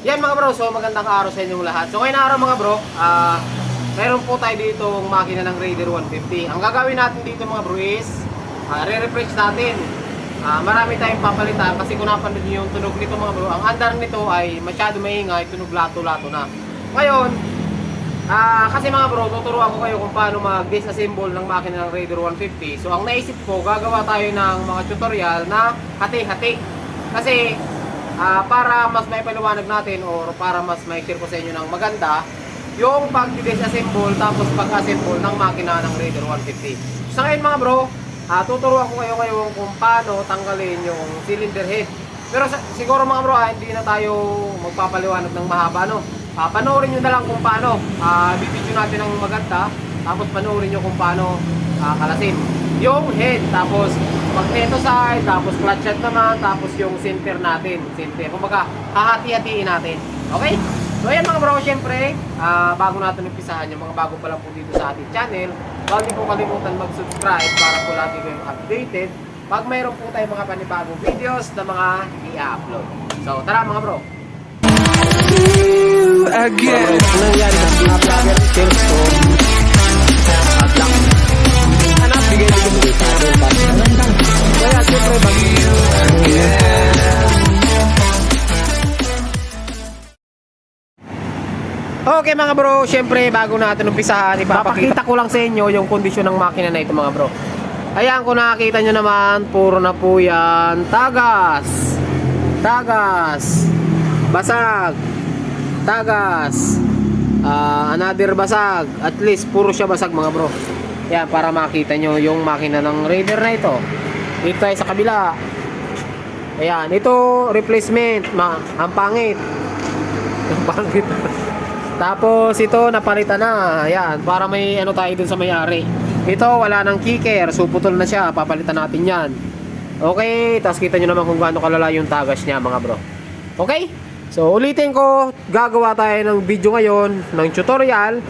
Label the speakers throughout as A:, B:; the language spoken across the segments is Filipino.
A: Yan mga bro, so magandang araw sa inyong lahat. So ngayon araw mga bro, meron po tayo dito ang makina ng Raider 150. Ang gagawin natin dito mga bro is re-refresh natin. Marami tayong papalitan kasi kung napanood nyo yung tunog nito mga bro, ang andar nito ay masyado maingay, tunog lato-lato na. Ngayon, kasi mga bro, tuturuan ko kayo kung paano mag-disassemble ng makina ng Raider 150. So ang naisip ko, gagawa tayo ng mga tutorial na hati-hati. Kasi para mas maipaliwanag natin or para mas mai-share ko sa inyo ng maganda yung pag-disassemble tapos pag-assemble ng makina ng Raider 150. Sa ngayon mga bro, tuturuan ko kayo kung paano tanggalin yung cylinder head. Pero siguro mga bro, hindi na tayo magpapaliwanag ng mahaba, no? Panoorin nyo na lang kung paano. Bibidyo natin ng maganda, tapos panoorin nyo kung paano kalasin yung head, tapos magneto side, tapos clutch head naman, tapos yung center natin, kumbaga hahati-hatiin natin. Okay? So ayan mga bro, syempre bago natin umpisahan, yung mga bago pa lang po dito sa ating channel, huwag niyo po kalimutan mag-subscribe para po lagi kayong updated pag mayroon po tayong mga panibagong videos na mga i-upload. So tara mga bro.
B: Again.
A: Nangyari sa snapdragon sales ko at lang anak bigay mo dito kaya siyempre okay mga bro, siyempre bago natin umpisahan, ipapakita ko lang sa inyo yung kondisyon ng makina na ito mga bro. Ayan, kung nakakita nyo naman, puro na po yan tagas, basag, tagas, another basag, at least puro siya basag mga bro. Yan, para makita nyo yung makina ng Raider na ito. Dito tayo sa kabila. Ayan, ito replacement, ang pangit. Ang pangit. Tapos ito napalitan na. Ayan, para may ano tayo dun sa may-ari. Ito wala nang kicker, so putol na siya, papalitan natin yan. Okay, tapos kita nyo naman kung gaano kalala yung tagas niya mga bro. Okay? So ulitin ko, gagawa tayo ng video ngayon, ng tutorial.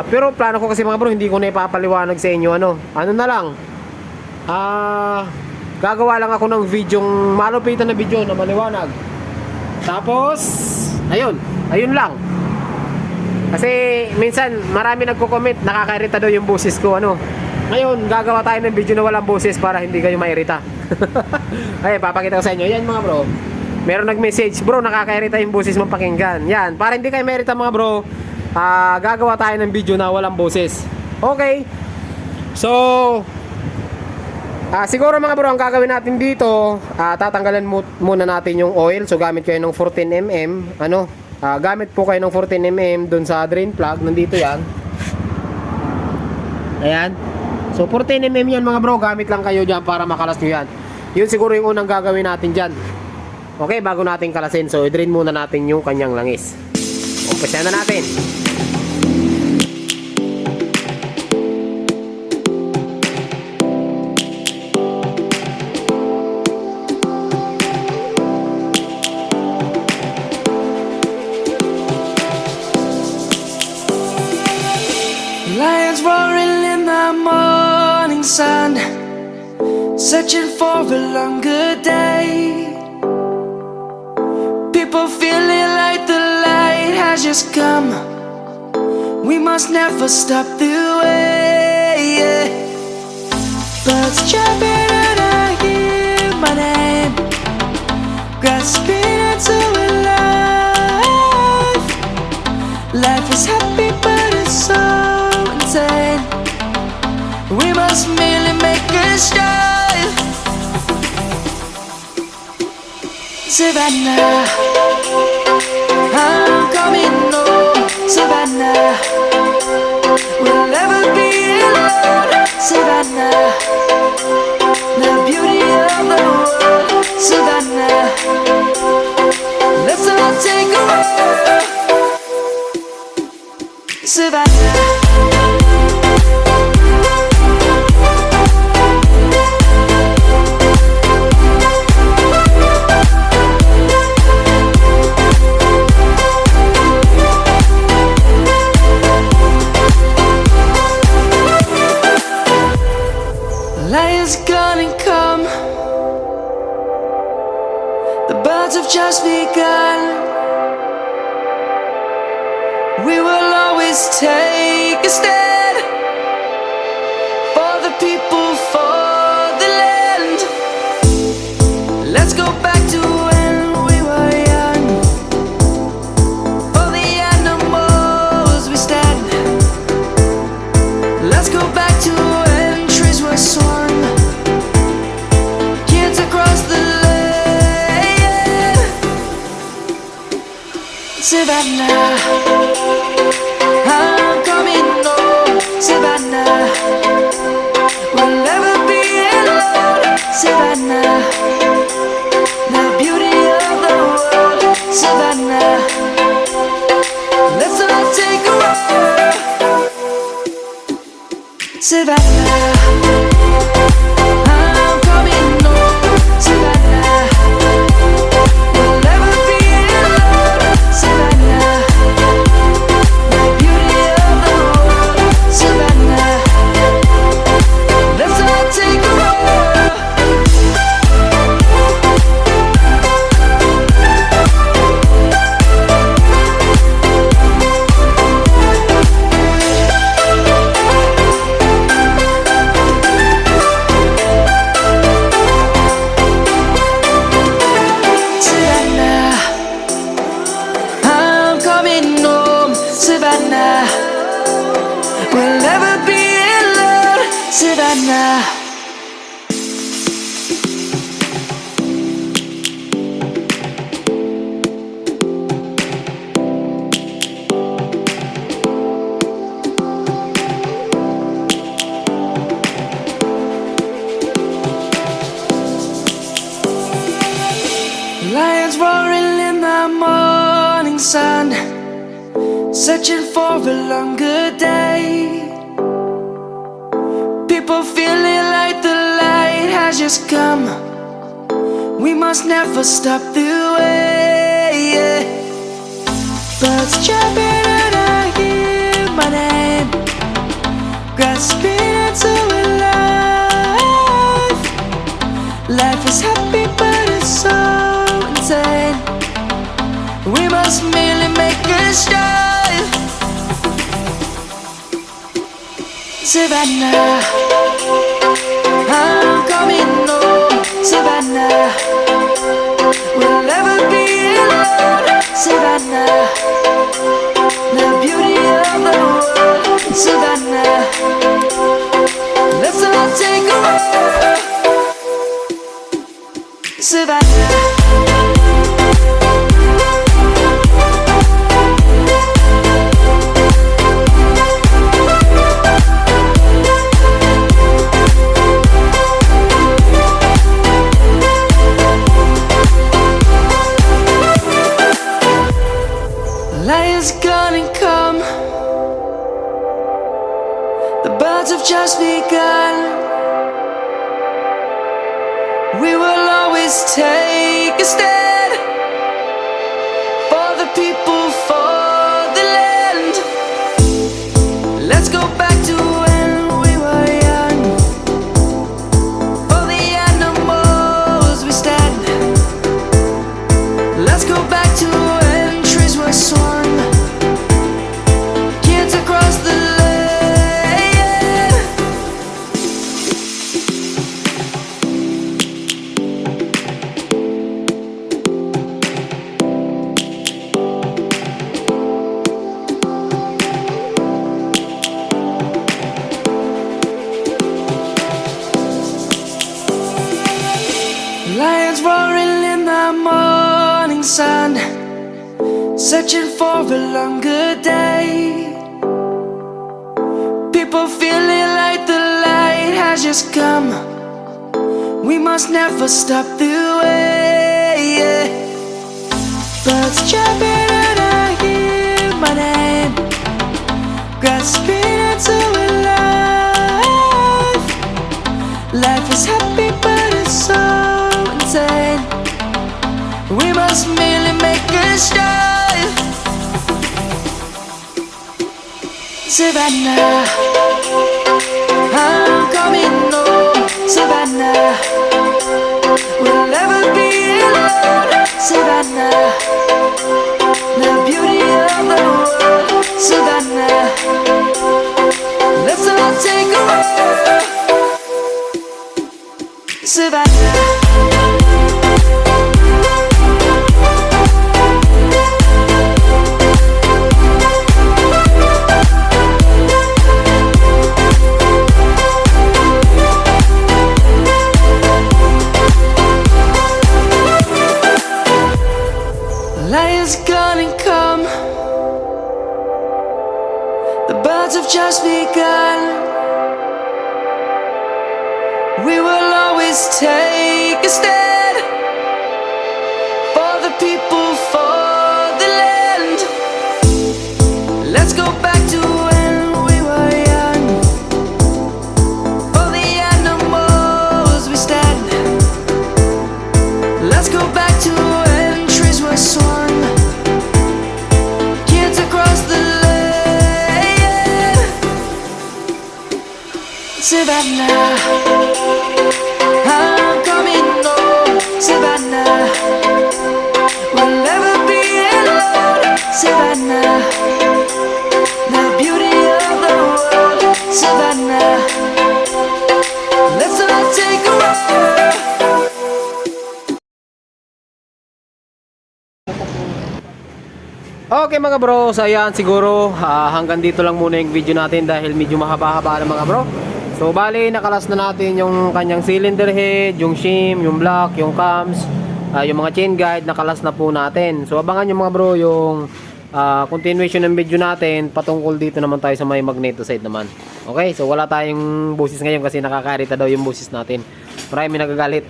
A: Pero plano ko kasi mga bro, hindi ko na ipapaliwanag sa inyo ano na lang. Gagawa lang ako ng video, malupitan na video na maliwanag. Tapos ayun lang. Kasi minsan marami nagko-comment, nakakairita daw yung boses ko ano. Ngayon gagawa tayo ng video na walang boses para hindi kayo mairita. Ay, papakita ko sa inyo. Yan mga bro, meron nag-message, bro nakakairita yung boses mong pakinggan. Yan, para hindi kayo mairita mga bro, gagawa tayo ng video na walang boses. Okay. So siguro mga bro, ang gagawin natin dito, tatanggalan muna natin yung oil. So gamit kayo ng 14mm. Gamit po kayo ng 14mm dun sa drain plug. Nandito yan. Ayan. So 14mm yan mga bro, gamit lang kayo dyan para makalas nyo yan. Yun siguro yung unang gagawin natin dyan. Okay, bago natin kalasin. So i-drain muna natin yung kanyang langis. Umpisa na natin.
B: Lions roaring in the morning sun, searching for a longer day. People feeling like the light has just come. We must never stop the way. Birds jumping and I hear my name, grasping into a life. Life is happy but it's so insane. We must merely make a start. Savannah, I'm coming home. Savannah, we'll never be alone. Savannah, the beauty of the world. Savannah, let's all take a walk. Savannah. Lions gonna come. The birds have just begun. We will always take a stand for the people, for the land. Let's go back to when we were young. For the animals we stand. Let's go back to when trees were swung. Kids across the land. Savannah, I'm coming home. Savannah, we'll never be alone. Savannah, the beauty of the world. Savannah, let's all take a walk. Savannah, I'm coming home. Savannah, we'll never be alone. Savannah, the beauty of the world. Savannah, let's all take a walk. Savannah, I'm coming home. Savannah, we'll never be alone. Savannah. Lions roaring in the morning sun, searching for a longer day. People feeling like the light has just come. We must never stop the way. Birds chirping and I hear my name, grasping into a life. Life is happy but it's so insane. We must merely make a strive. Savannah, I'm coming home. Savannah, we'll never be alone. Savannah, the beauty of the world. Savannah, let's all take a walk. Savannah. Lion's gonna come. The birds have just begun. We will always take a stand for the people, for the land. Let's go back to when we were young. For the animals we stand. Let's go back to when trees were swung. Kids across the land. Lions roaring in the morning sun, searching for a longer day. People feeling like the light has just come. We must never stop the way. Birds chirping and I hear my name, grasping into a life. Life is happy but it's so insane. We must merely make a strive. Savannah, I'm coming home. Savannah, we'll never be alone. Savannah, the beauty of the world. Savannah. Lion's gonna come. The birds have just begun. We will always take a stand for the people, for the land. Let's go back to when we were young. For the animals we stand. Let's go back to when trees were swung. Kids across the land. Savannah, I'm coming home. Savannah, we'll never be alone. Savannah, the beauty of the world. Savannah, let's all take a ride.
A: Okay mga bro, so ayan siguro hanggang dito lang muna yung video natin dahil medyo mahaba-haba na mga bro. So bali nakalas na natin yung kanyang cylinder head, yung shim, yung block, yung cams, yung mga chain guide nakalas na po natin. So abangan nyo mga bro yung continuation ng video natin patungkol dito naman tayo sa may magneto side naman. Okay, so wala tayong boses ngayon kasi nakakairita daw yung boses natin. Marami nagagalit.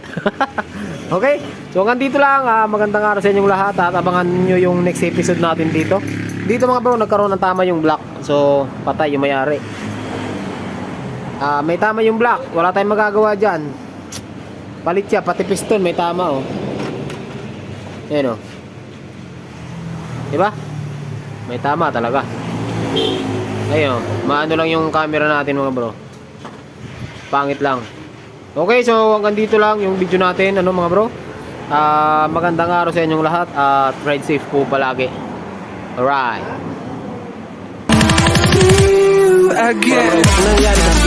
A: Okay, so hanggang dito lang. Magandang araw sa inyong lahat at abangan nyo yung next episode natin dito. Dito mga bro nagkaroon ng tama yung block. So patay yung may-ari. May tama yung block, wala tayong magagawa dyan. Palit siya, pati piston may tama oh. Ayan oh. Diba? May tama talaga. Ayun, maano lang yung camera natin mga bro. Pangit lang. Okay, so hanggang dito lang yung video natin ano mga bro. Magandang araw sa inyong lahat at ride safe po palagi. Alright.
B: Again.
A: Ano yan?